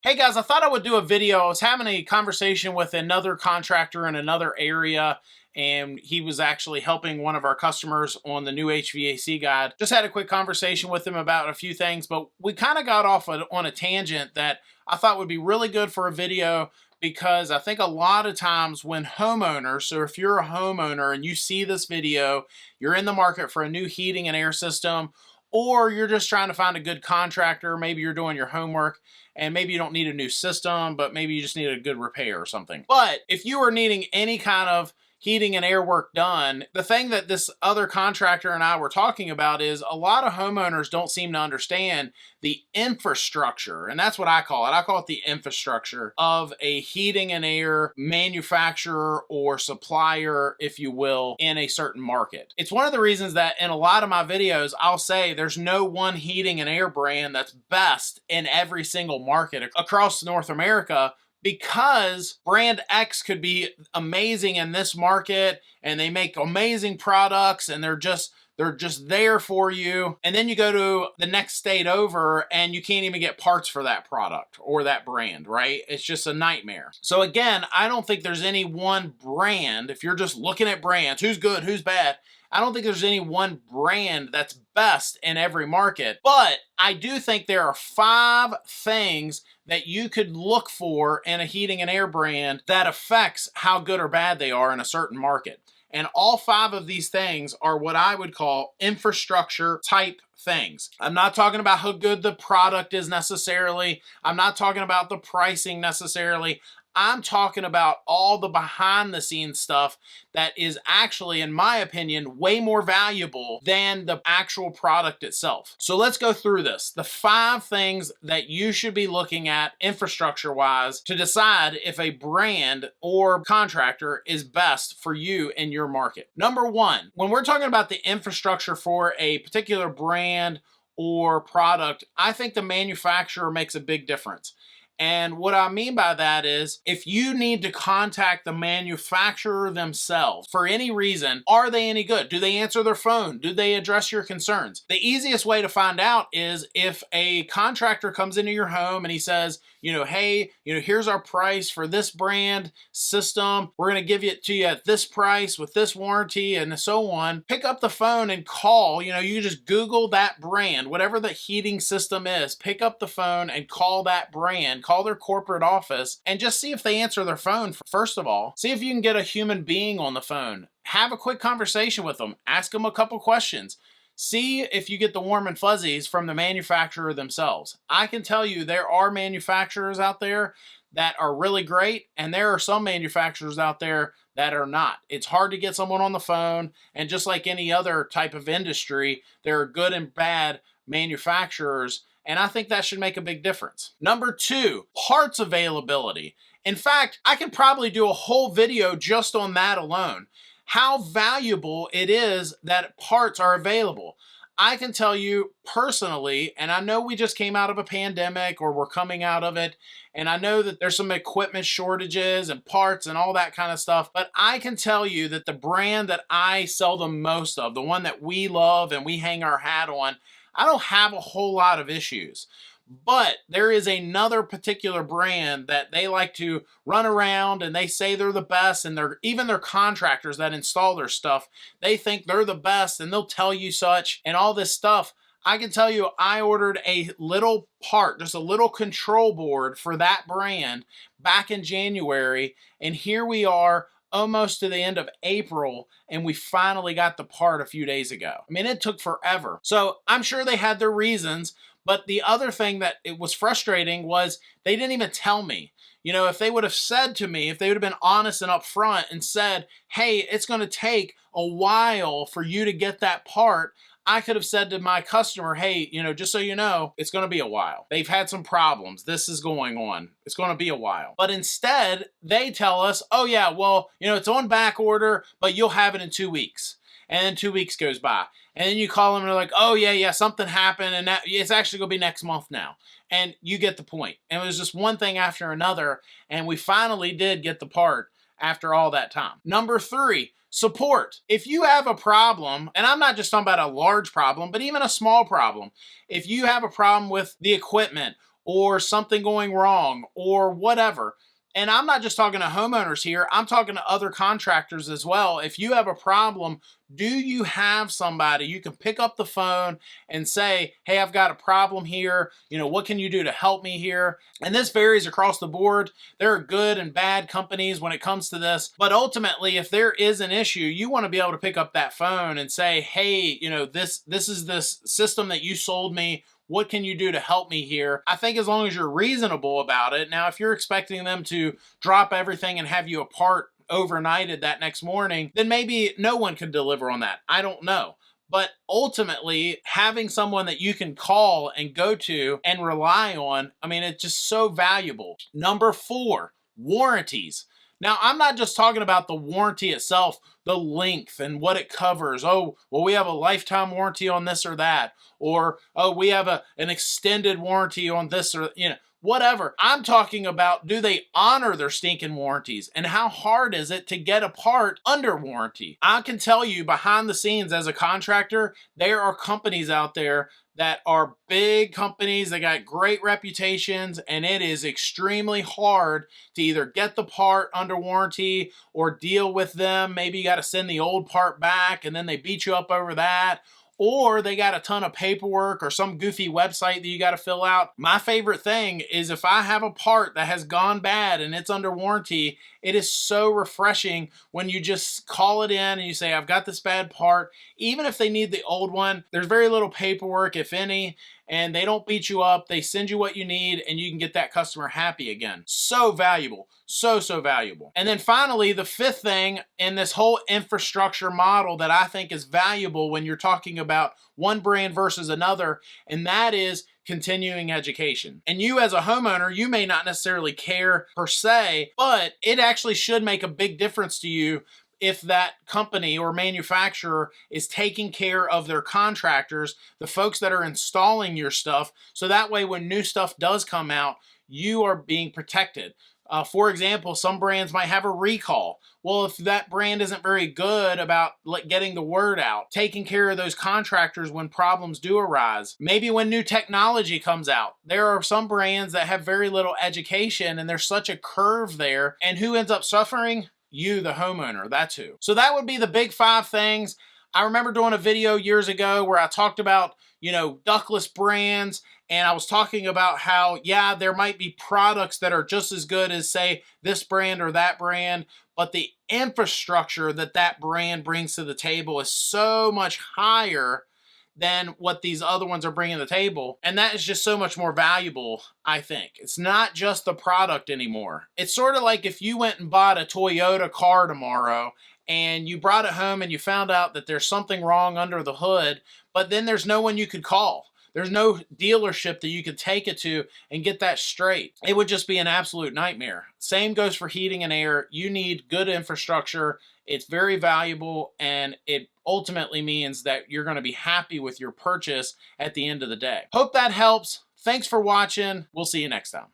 Hey guys, I thought I would do a video. I was having a conversation with another contractor in another area, and he was actually helping one of our customers on the new HVAC guide. Just had a quick conversation with him about a few things, but we kind of got off on a tangent that I thought would be really good for a video, because I think a lot of times when homeowners, so if you're a homeowner and you see this video, you're in the market for a new heating and air system, or you're just trying to find a good contractor, maybe you're doing your homework, and maybe you don't need a new system, but maybe you just need a good repair or something. But if you are needing any kind of heating and air work done, the thing that this other contractor and I were talking about is a lot of homeowners don't seem to understand the infrastructure, and that's what I call it. I call it the infrastructure of a heating and air manufacturer or supplier, if you will, in a certain market. It's one of the reasons that in a lot of my videos, I'll say there's no one heating and air brand that's best in every single market across North America, because brand X could be amazing in this market and they make amazing products and they're just there for you. And then you go to the next state over and you can't even get parts for that product or that brand, right? It's just a nightmare. So again, I don't think there's any one brand. If you're just looking at brands, who's good, who's bad, I don't think there's any one brand that's best in every market. But I do think there are 5 things that you could look for in a heating and air brand that affects how good or bad they are in a certain market. And all 5 of these things are what I would call infrastructure type things. I'm not talking about how good the product is necessarily. I'm not talking about the pricing necessarily. I'm talking about all the behind the scenes stuff that is actually, in my opinion, way more valuable than the actual product itself. So let's go through this. The 5 things that you should be looking at infrastructure wise to decide if a brand or contractor is best for you in your market. Number 1, when we're talking about the infrastructure for a particular brand or product, I think the manufacturer makes a big difference. And what I mean by that is, if you need to contact the manufacturer themselves for any reason, are they any good? Do they answer their phone? Do they address your concerns? The easiest way to find out is if a contractor comes into your home and he says, hey, here's our price for this brand system. We're going to give it to you at this price with this warranty and so on. Pick up the phone and call. You just Google that brand, whatever the heating system is. Pick up the phone and call that brand. Call their corporate office and just see if they answer their phone. First of all, see if you can get a human being on the phone. Have a quick conversation with them. Ask them a couple questions. See if you get the warm and fuzzies from the manufacturer themselves. I can tell you there are manufacturers out there that are really great, and there are some manufacturers out there that are not. It's hard to get someone on the phone, and just like any other type of industry, there are good and bad manufacturers, and I think that should make a big difference. Number 2, parts availability. In fact, I could probably do a whole video just on that alone. How valuable it is that parts are available. I can tell you personally, and I know we just came out of a pandemic or we're coming out of it, and I know that there's some equipment shortages and parts and all that kind of stuff, but I can tell you that the brand that I sell the most of, the one that we love and we hang our hat on, I don't have a whole lot of issues. But there is another particular brand that they like to run around and they say they're the best, and even their contractors that install their stuff, they think they're the best and they'll tell you such and all this stuff. I can tell you I ordered a little part, just a little control board for that brand back in January, and here we are almost to the end of April, and we finally got the part a few days ago. I mean, it took forever. So I'm sure they had their reasons. But the other thing that it was frustrating was they didn't even tell me. If they would have said to me, if they would have been honest and upfront and said, hey, it's going to take a while for you to get that part, I could have said to my customer, hey, just so you know, it's going to be a while. They've had some problems. This is going on. It's going to be a while. But instead, they tell us, oh yeah, well, it's on back order, but you'll have it in 2 weeks. And then 2 weeks goes by. And then you call them and they're like, oh yeah, something happened, and it's actually going to be next month now. And you get the point. And it was just one thing after another, and we finally did get the part after all that time. Number 3, support. If you have a problem, and I'm not just talking about a large problem, but even a small problem, if you have a problem with the equipment or something going wrong or whatever. And I'm not just talking to homeowners here, I'm talking to other contractors as well. If you have a problem, do you have somebody you can pick up the phone and say, hey, I've got a problem here. What can you do to help me here? And this varies across the board. There are good and bad companies when it comes to this. But ultimately, if there is an issue, you want to be able to pick up that phone and say, hey, this is this system that you sold me. What can you do to help me here? I think as long as you're reasonable about it. Now, if you're expecting them to drop everything and have you a part overnighted that next morning, then maybe no one can deliver on that. I don't know. But ultimately, having someone that you can call and go to and rely on, it's just so valuable. Number 4, warranties. Now, I'm not just talking about the warranty itself, the length and what it covers. Oh, well, we have a lifetime warranty on this or that. Or, oh, we have an extended warranty on this or, whatever. I'm talking about, do they honor their stinking warranties? And how hard is it to get a part under warranty? I can tell you behind the scenes as a contractor, there are companies out there that are big companies that got great reputations, and it is extremely hard to either get the part under warranty or deal with them. Maybe you got to send the old part back and then they beat you up over that. Or they got a ton of paperwork or some goofy website that you got to fill out. My favorite thing is if I have a part that has gone bad and it's under warranty, it is so refreshing when you just call it in and you say, I've got this bad part. Even if they need the old one, there's very little paperwork, if any, and they don't beat you up. They send you what you need and you can get that customer happy again. So valuable. So valuable. And then finally, the 5th thing in this whole infrastructure model that I think is valuable when you're talking about one brand versus another, and that is continuing education. And you as a homeowner, you may not necessarily care per se, but it actually should make a big difference to you if that company or manufacturer is taking care of their contractors, the folks that are installing your stuff, so that way when new stuff does come out, you are being protected. For example, some brands might have a recall. Well, if that brand isn't very good about getting the word out, taking care of those contractors when problems do arise, maybe when new technology comes out, there are some brands that have very little education and there's such a curve there. And who ends up suffering? You, the homeowner. That's who. So that would be the big 5 things. I remember doing a video years ago where I talked about, ductless brands, and I was talking about how, yeah, there might be products that are just as good as, say, this brand or that brand, but the infrastructure that brand brings to the table is so much higher than what these other ones are bringing to the table. And that is just so much more valuable, I think. It's not just the product anymore. It's sort of like if you went and bought a Toyota car tomorrow and you brought it home and you found out that there's something wrong under the hood, but then there's no one you could call. There's no dealership that you could take it to and get that straight. It would just be an absolute nightmare. Same goes for heating and air. You need good infrastructure. It's very valuable, and it ultimately means that you're going to be happy with your purchase at the end of the day. Hope that helps. Thanks for watching. We'll see you next time.